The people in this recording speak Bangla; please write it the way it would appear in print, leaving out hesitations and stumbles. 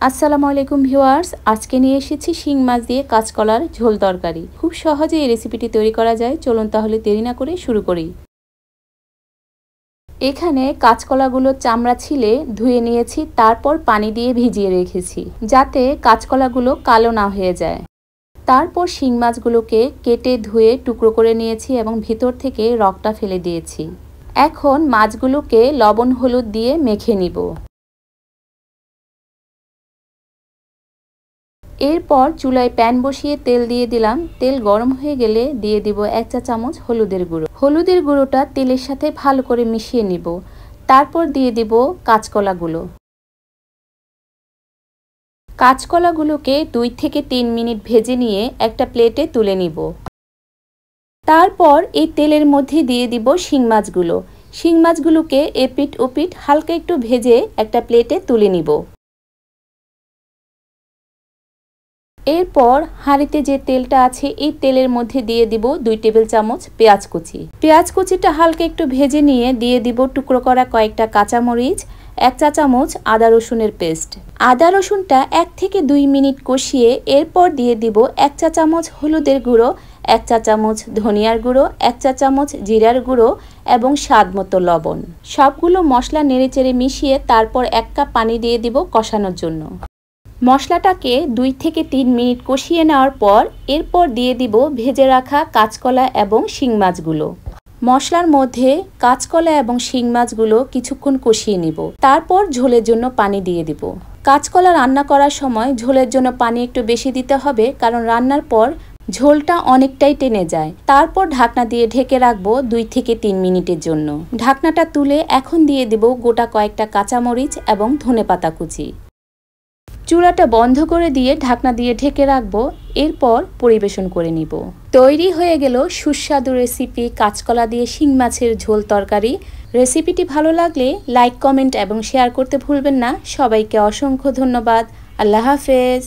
আসসালামু আলাইকুম ভিউয়ার্স, আজকে নিয়ে এসেছি শিং মাছ দিয়ে কাঁচকলার ঝোল তরকারি। খুব সহজে এই রেসিপিটি তৈরি করা যায়। চলুন তাহলে দেরি না করে শুরু করি। এখানে কাঁচকলাগুলো চামড়া ছিলে ধুয়ে নিয়েছি, তারপর পানি দিয়ে ভিজিয়ে রেখেছি যাতে কাঁচকলাগুলো কালো না হয়ে যায়। তারপর শিং মাছগুলোকে কেটে ধুয়ে টুকরো করে নিয়েছি এবং ভিতর থেকে রগটা ফেলে দিয়েছি। এখন মাছগুলোকে লবণ হলুদ দিয়ে মেখে নিব। এরপর চুলায় প্যান বসিয়ে তেল দিয়ে দিলাম। তেল গরম হয়ে গেলে দিয়ে দিব 1 চা চামচ হলুদের গুঁড়ো। হলুদের গুঁড়োটা তেলের সাথে ভালো করে মিশিয়ে নিব। তারপর দিয়ে দিব কাঁচকলাগুলো। কাঁচকলাগুলোকে 2 থেকে 3 মিনিট ভেজে নিয়ে একটা প্লেটে তুলে নিব। তারপর এই তেলের মধ্যে দিয়ে দিব শিং মাছগুলো। শিং মাছগুলোকে এপিট ওপিট হালকা একটু ভেজে একটা প্লেটে তুলে নিব। এরপর হাঁড়িতে যে তেলটা আছে এই তেলের মধ্যে দিয়ে দিব 2 টেবিল চামচ পেঁয়াজ কুচি। পেঁয়াজ কুচিটা হালকা একটু ভেজে নিয়ে দিয়ে দিব টুকরো করা কয়েকটা কাঁচামরিচ, 1 চা চামচ আদা রসুনের পেস্ট। আদা রসুনটা 1 থেকে 2 মিনিট কষিয়ে এরপর দিয়ে দিব 1 চা চামচ হলুদের গুঁড়ো, 1 চা চামচ ধনিয়ার গুঁড়ো, 1 চা চামচ জিরার গুঁড়ো এবং স্বাদ মতো লবণ। সবগুলো মশলা নেড়েচেড়ে মিশিয়ে তারপর 1 কাপ পানি দিয়ে দিব কষানোর জন্য। মশলাটাকে 2 থেকে 3 মিনিট কষিয়ে নেওয়ার পর এরপর দিয়ে দিব ভেজে রাখা কাঁচকলা এবং শিং মাছগুলো। মশলার মধ্যে কাঁচকলা এবং শিং মাছগুলো কিছুক্ষণ কষিয়ে নিব। তারপর ঝোলের জন্য পানি দিয়ে দিব। কাঁচকলা রান্না করার সময় ঝোলের জন্য পানি একটু বেশি দিতে হবে, কারণ রান্নার পর ঝোলটা অনেকটাই টেনে যায়। তারপর ঢাকনা দিয়ে ঢেকে রাখবো 2 থেকে 3 মিনিটের জন্য। ঢাকনাটা তুলে এখন দিয়ে দিব গোটা কয়েকটা কাঁচামরিচ এবং ধনেপাতা কুচি। চুলাটা বন্ধ করে দিয়ে ঢাকনা দিয়ে ঢেকে রাখবো। এরপর পরিবেশন করে নিব। তৈরি হয়ে গেল সুস্বাদু রেসিপি কাঁচকলা দিয়ে শিং মাছের ঝোল তরকারি। রেসিপিটি ভালো লাগলে লাইক, কমেন্ট এবং শেয়ার করতে ভুলবেন না। সবাইকে অসংখ্য ধন্যবাদ। আল্লাহ হাফেজ।